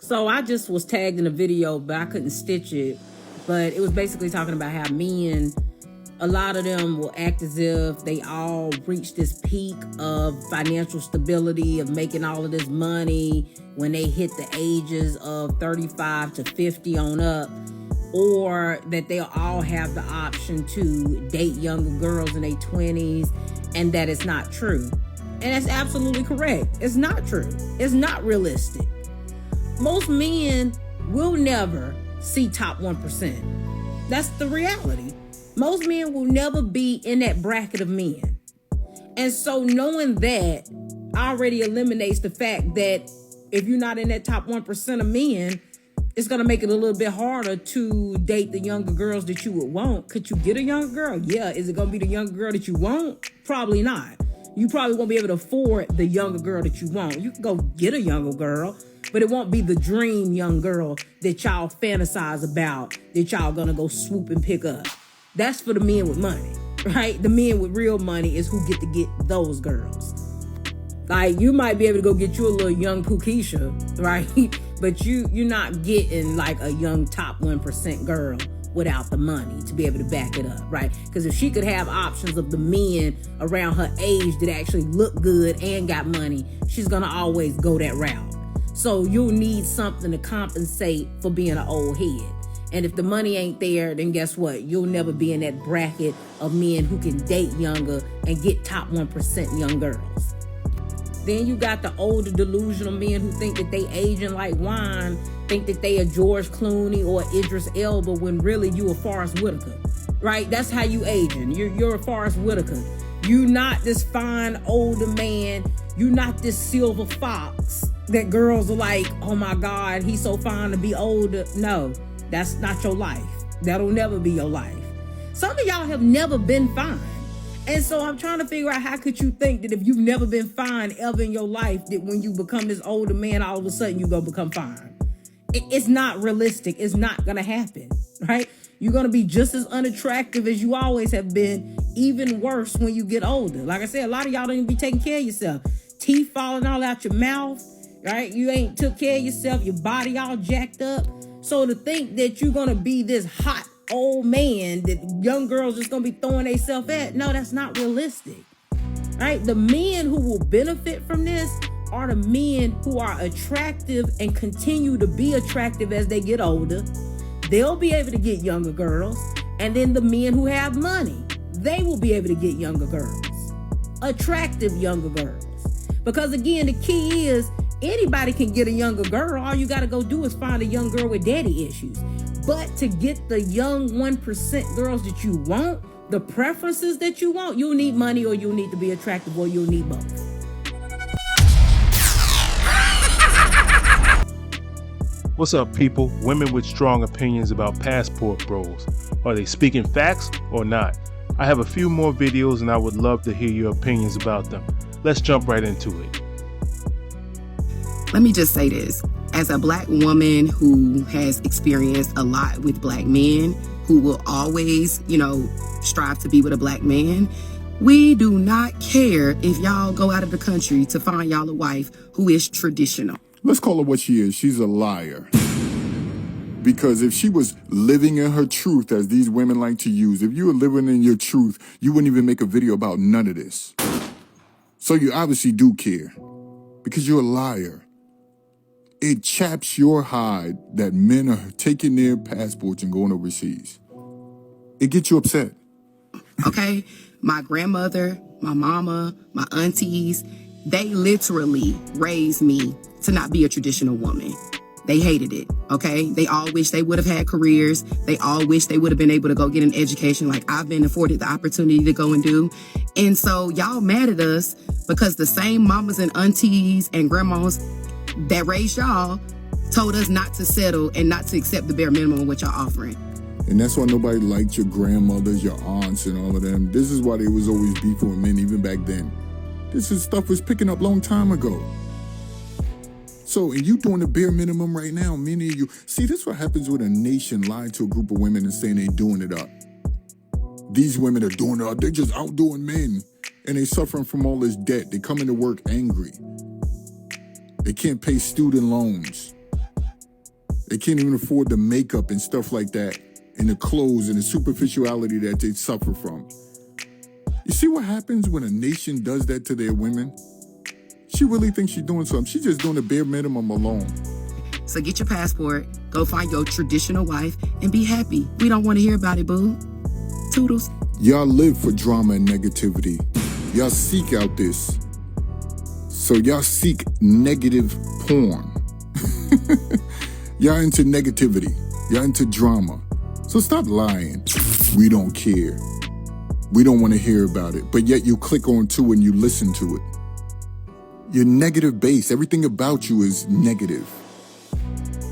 So I just was tagged in a video, but I couldn't stitch it. But it was basically talking about how men, a lot of them will act as if they all reach this peak of financial stability, of making all of this money when they hit the ages of 35 to 50 on up, or that they'll all have the option to date younger girls in their 20s, and that it's not true. And that's absolutely correct. It's not true. It's not realistic. Most men will never see top 1%. That's the reality. Most men will never be in that bracket of men. And so knowing that already eliminates the fact that if you're not in that top 1% of men, it's going to make it a little bit harder to date the younger girls that you would want. Could you get a younger girl? Yeah. Is it going to be the younger girl that you want? Probably not. You probably won't be able to afford the younger girl that you want. You can go get a younger girl, but it won't be the dream young girl that y'all fantasize about, that y'all gonna go swoop and pick up. That's for the men with money, right? The men with real money is who get to get those girls. Like, you might be able to go get you a little young Pookeisha, right? But you're not getting like a young top 1% girl without the money to be able to back it up, right? Because if she could have options of the men around her age that actually look good and got money, she's gonna always go that route. So you'll need something to compensate for being an old head. And if the money ain't there, then guess what? You'll never be in that bracket of men who can date younger and get top 1% young girls. Then you got the older delusional men who think that they aging like wine, think that they a George Clooney or Idris Elba when really you a Forrest Whitaker, right? That's how you aging. You're a Forrest Whitaker. You not this fine older man. You not this silver fox that girls are like, oh my God, he's so fine to be older. No, that's not your life. That'll never be your life. Some of y'all have never been fine. And so I'm trying to figure out, how could you think that if you've never been fine ever in your life, that when you become this older man, all of a sudden you're going to become fine? It's not realistic. It's not going to happen, right? You're going to be just as unattractive as you always have been, even worse when you get older. Like I said, a lot of y'all don't even be taking care of yourself. Teeth falling all out your mouth, right? You ain't took care of yourself. Your body all jacked up. So to think that you're going to be this hot old man that young girls just gonna be throwing themselves at, no, that's not realistic, right? The men who will benefit from this are the men who are attractive and continue to be attractive as they get older. They'll be able to get younger girls. And then the men who have money, they will be able to get younger girls, attractive younger girls. Because again, the key is anybody can get a younger girl. All you got to go do is find a young girl with daddy issues. But to get the young 1% girls that you want, the preferences that you want, you'll need money, or you'll need to be attractive, or you'll need both. What's up, people? Women with strong opinions about passport bros. Are they speaking facts or not? I have a few more videos and I would love to hear your opinions about them. Let's jump right into it. Let me just say this. As a Black woman who has experienced a lot with Black men, who will always, strive to be with a Black man, we do not care if y'all go out of the country to find y'all a wife who is traditional. Let's call her what she is. She's a liar. Because if she was living in her truth, as these women like to use, if you were living in your truth, you wouldn't even make a video about none of this. So you obviously do care, because you're a liar. It chaps your hide that men are taking their passports and going overseas. It gets you upset. Okay? My grandmother, my mama, my aunties, they literally raised me to not be a traditional woman. They hated it, okay? They all wish they would have had careers. They all wish they would have been able to go get an education like I've been afforded the opportunity to go and do. And so y'all mad at us because the same mamas and aunties and grandmas that raised y'all told us not to settle and not to accept the bare minimum of what y'all offering. And that's why nobody liked your grandmothers, your aunts, and all of them. This is why they was always beefing with men even back then. This is stuff was picking up long time ago. So, and you doing the bare minimum right now, many of you. See, this is what happens when a nation lying to a group of women and saying they doing it up. These women are doing it up. They're just outdoing men. And they suffering from all this debt. They come into work angry. They can't pay student loans. They can't even afford the makeup and stuff like that, and the clothes and the superficiality that they suffer from. You see what happens when a nation does that to their women? She really thinks she's doing something. She's just doing the bare minimum alone. So get your passport, go find your traditional wife, and be happy. We don't want to hear about it, boo. Toodles. Y'all live for drama and negativity. Y'all seek out this. So y'all seek negative porn. Y'all into negativity. Y'all into drama. So stop lying. We don't care. We don't want to hear about it. But yet you click on to and you listen to it. You're negative based. Everything about you is negative.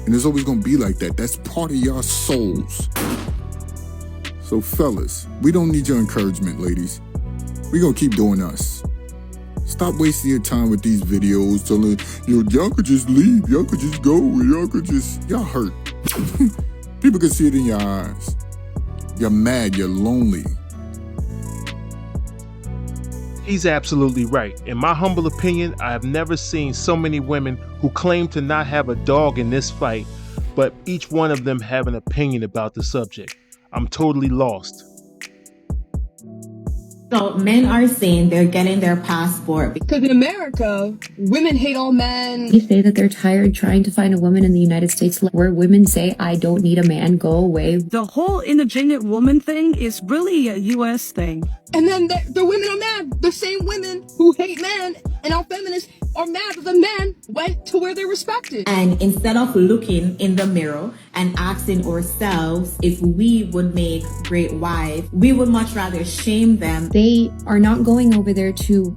And it's always going to be like that. That's part of your souls. So fellas, we don't need your encouragement, ladies. We're going to keep doing us. Stop wasting your time with these videos telling, y'all could just leave. Y'all could just go. Y'all hurt. People can see it in your eyes. You're mad. You're lonely. He's absolutely right. In my humble opinion, I have never seen so many women who claim to not have a dog in this fight, but each one of them have an opinion about the subject. I'm totally lost. So men are saying they're getting their passport because in America, women hate all men. They say that they're tired trying to find a woman in the United States where women say, I don't need a man, go away. The whole independent woman thing is really a U.S. thing. And then the women are mad. The same women who hate men and are feminists are mad that the men went to where they're respected. And instead of looking in the mirror and asking ourselves if we would make great wives, we would much rather shame them. They are not going over there to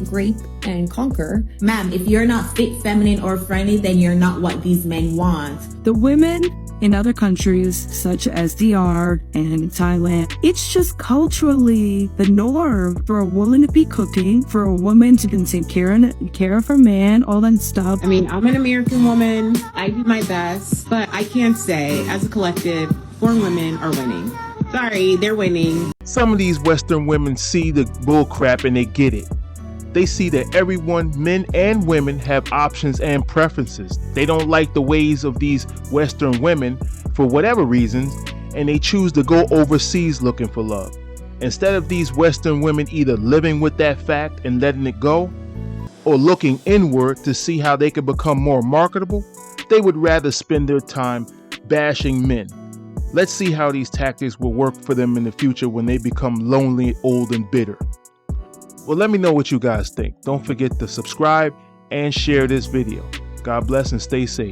grape and conquer. Ma'am, if you're not fit, feminine, or friendly, then you're not what these men want. The women in other countries, such as DR and Thailand, it's just culturally the norm for a woman to be cooking, for a woman to take care of her man, all that stuff. I mean, I'm an American woman. I do my best, but I can't say, as a collective, foreign women are winning. Sorry, they're winning. Some of these Western women see the bullcrap and they get it. They see that everyone, men and women, have options and preferences. They don't like the ways of these Western women for whatever reasons, and they choose to go overseas looking for love. Instead of these Western women either living with that fact and letting it go, or looking inward to see how they can become more marketable, they would rather spend their time bashing men. Let's see how these tactics will work for them in the future when they become lonely, old, and bitter. Well, let me know what you guys think. Don't forget to subscribe and share this video. God bless and stay safe.